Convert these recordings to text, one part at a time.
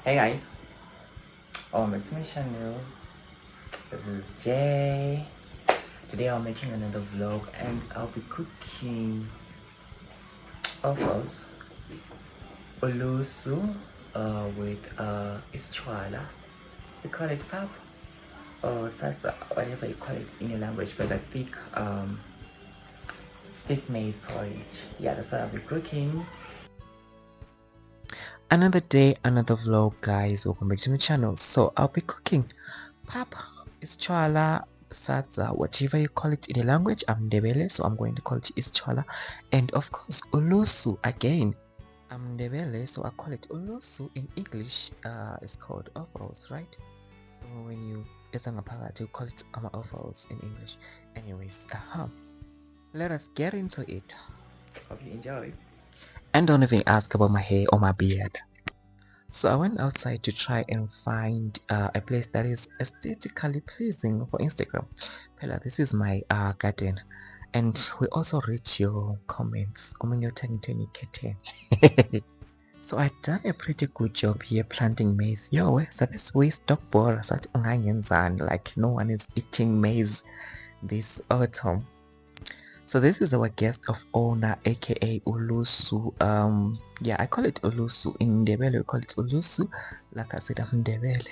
Hey guys, welcome to my channel. This is Jay. Today I'm making another vlog and I'll be cooking offals Ulusu with ischwala. We call it pap or salsa, whatever you call it in your language, but like thick maize porridge. Yeah, that's what I'll be cooking. Another day, another vlog, guys. Welcome back to my channel. So I'll be cooking pap, ischwala, salsa, whatever you call it in the language. I'm Ndebele, so I'm going to call it ischwala, and of course ulusu again. I'm Ndebele, so I call it ulusu. In English, it's called offals, right? When you you call it offals in English. Anyways, let us get into it. Hope you enjoy. And don't even ask about my hair or my beard. So I went outside to try and find a place that is aesthetically pleasing for Instagram. Pella, this is my garden. And we also read your comments. So I've done a pretty good job here planting maize. Yo, we stop ball such like no one is eating maize this autumn. So this is our guest of honor, aka Ulusu. Yeah, I call it Ulusu. In Ndebele we call it Ulusu. Like I said, I'm Ndebele.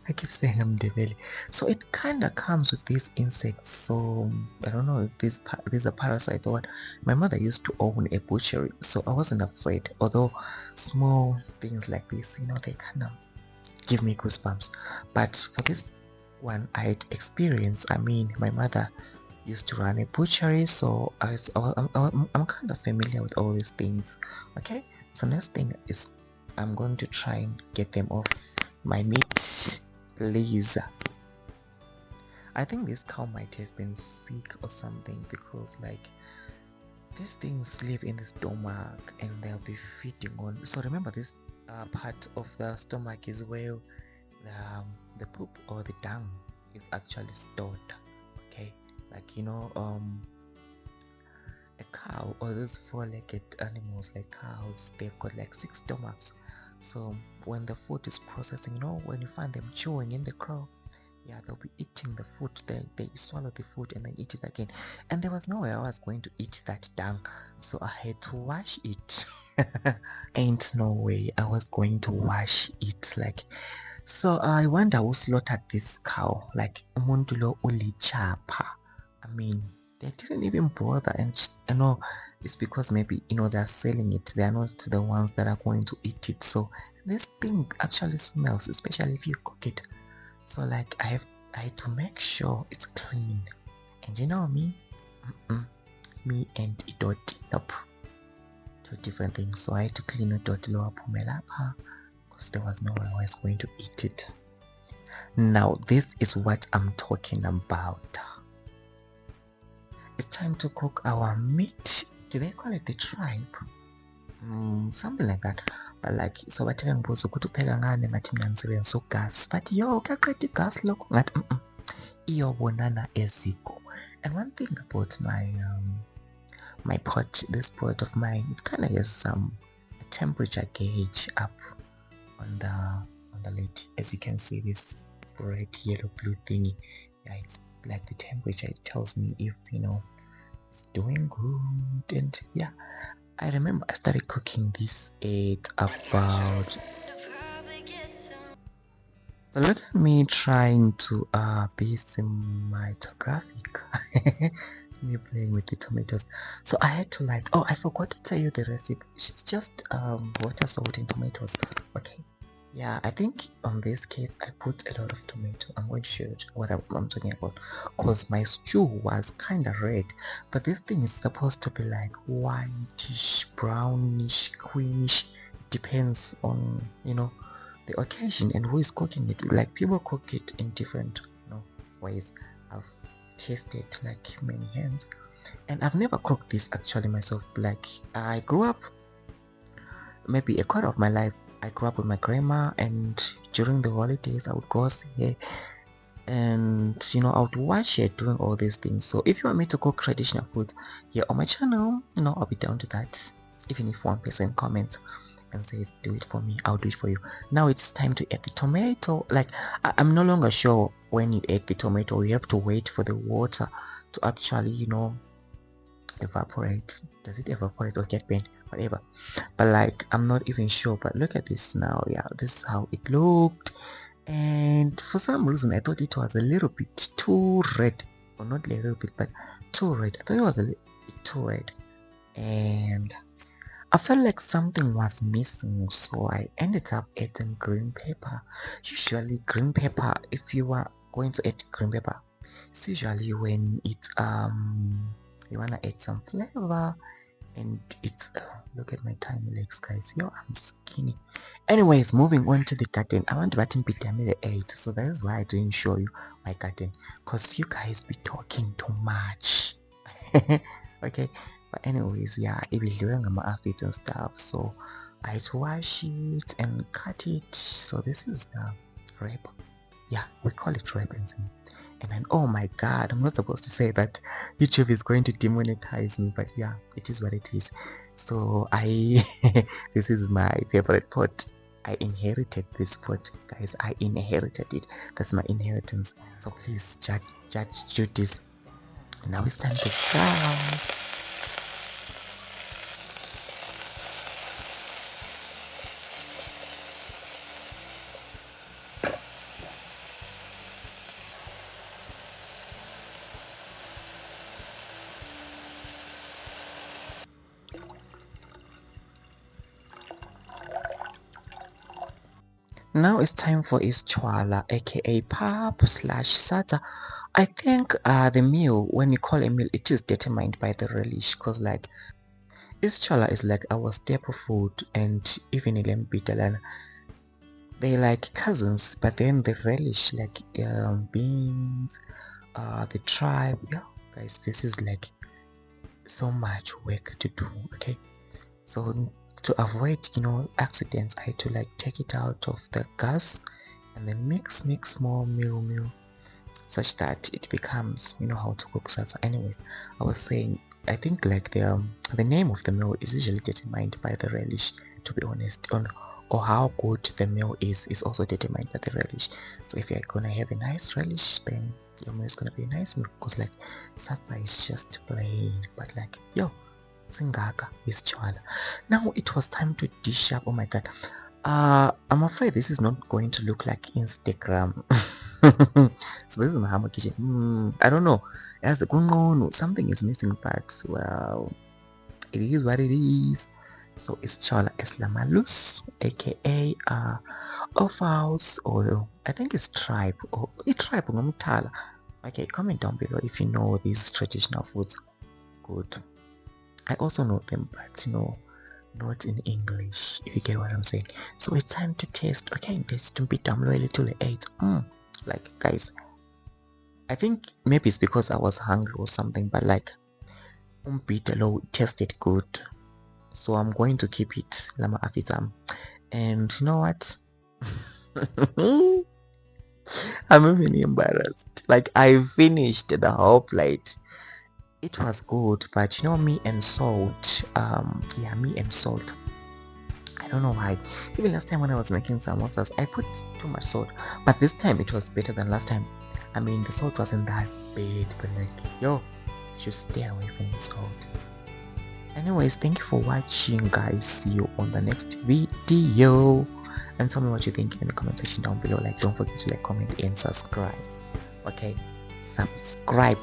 I keep saying I'm Ndebele. So it kind of comes with these insects. So I don't know if these are parasites or what. My mother used to own a butchery, so I wasn't afraid. Although small things like this, they kind of give me goosebumps. But for this one, I had experience. I mean, my mother used to run a butchery, so I'm kind of familiar with all these things. Okay, so next thing is I'm going to try and get them off my meat, please. I think this cow might have been sick or something, because like these things live in the stomach and they'll be feeding on. So remember, this part of the stomach is where the poop or the dung is actually stored. Okay, like a cow or those four-legged animals like cows, they've got like 6 stomachs. So when the food is processing, when you find them chewing in the crow, yeah, they'll be eating the food. They swallow the food and then eat it again. And there was no way I was going to eat that dung, so I had to wash it. Ain't no way I was going to wash it. Like, so I wonder who slaughtered this cow. Like umuntu lo ulichapa. I mean, they didn't even bother, and it's because maybe they're selling it. They are not the ones that are going to eat it. So this thing actually smells, especially if you cook it. So like I had to make sure it's clean. And you know me, me and idoti, nope, 2 different things. So I had to clean idoti lower pumelapa, because there was no way I was going to eat it. Now this is what I'm talking about. It's time to cook our meat. Do they call it the tripe? Something like that. But like, so what I'm supposed to upheka ngani ngathi mina ngisebenzisa ugas, but yo kuyaqeda igas lokho ngathi iyobonana eziko. And one thing about my pot, this pot of mine, it kind of has a temperature gauge up on the lid. As you can see, this red, yellow, blue thingy. Yeah, it's like the temperature. It tells me if it's doing good. And yeah, I remember I started cooking this at about. So look at me trying to be cinematographic. Me playing with the tomatoes. So I had to I forgot to tell you the recipe. It's just water, salt, and tomatoes. Okay. Yeah, I think on this case I put a lot of tomato. I'm going to show you what I'm talking about, because my stew was kind of red, but this thing is supposed to be like whitish, brownish, greenish. Depends on the occasion and who is cooking it. Like people cook it in different ways. I've tasted like many hands, and I've never cooked this actually myself. Like I grew up, maybe a quarter of my life I grew up with my grandma, and during the holidays I would go see her, and I would watch her doing all these things. So if you want me to cook traditional food here on my channel, I'll be down to that, even if 1% comments. and says, do it for me, I'll do it for you. Now it's time to add the tomato. Like, I'm no longer sure when you add the tomato, you have to wait for the water to actually, you know, evaporate. Does it evaporate or get bent? Whatever. But like, I'm not even sure. But look at this now. Yeah, this is how it looked. And for some reason, I thought it was a little bit too red. Or not a little bit, but too red. I thought it was a little bit too red. And I felt like something was missing, so I ended up adding green pepper. Usually green pepper, if you are going to add green pepper, it's usually when it's you wanna add some flavor, and it's look at my tiny legs, guys. Yo, I'm skinny. Anyways, moving on to the garden. I want button pitamile 8, so that is why I didn't show you my garden, because you guys be talking too much. Okay, but anyways, yeah, it be doing my outfits and stuff, so I had to wash it and cut it. So this is the wrap. Yeah, we call it wrap. And then, oh my god, I'm not supposed to say that. YouTube is going to demonetize me, but yeah, it is what it is. So I this is my favorite pot. I inherited this pot, guys. I inherited it. That's my inheritance. So please judge this. Now it's time to fry. Now it's time for ischwala, aka pap slash sata. I think the meal, when you call a meal, it is determined by the relish, because like ischwala is like our staple food, and even in Bitalana, they like cousins, but then the relish like beans, the tribe. Yeah, guys, this is like so much work to do. Okay, so to avoid, you know, accidents, I had to like take it out of the gas and then mix more meal such that it becomes, you know, how to cook salsa. Anyways, I was saying, I think like the name of the meal is usually determined by the relish, to be honest, or how good the meal is also determined by the relish. So if you're gonna have a nice relish, then your meal is gonna be a nice meal, because like salsa is just plain, but like, yo, singaka is chwala. Now it was time to dish up. Oh my god, I'm afraid this is not going to look like Instagram. So this is my hammer kitchen. I don't know, as a something is missing, but well, it is what it is. So it's chola eslamalus, aka offals, or I think it's tripe, or tripe ngomthala. Okay, comment down below if you know these traditional foods. Good. I also know them, but you know, not in English, if you get what I'm saying. So it's time to taste. Okay, let's to be damn a little 8. Like guys, I think maybe it's because I was hungry or something, but like umbitelo tasted good, so I'm going to keep it lama afitam. And you know what? I'm even embarrassed. Like I finished the whole plate. It was good, but you know, me and salt, yeah, me and salt, I don't know why. Even last time when I was making samosas, I put too much salt, but this time it was better than last time. I mean, the salt wasn't that bad, but like, yo, you should stay away from the salt. Anyways, thank you for watching, guys. See you on the next video, and tell me what you think in the comment section down below. Like, don't forget to like, comment, and subscribe. Okay, subscribe.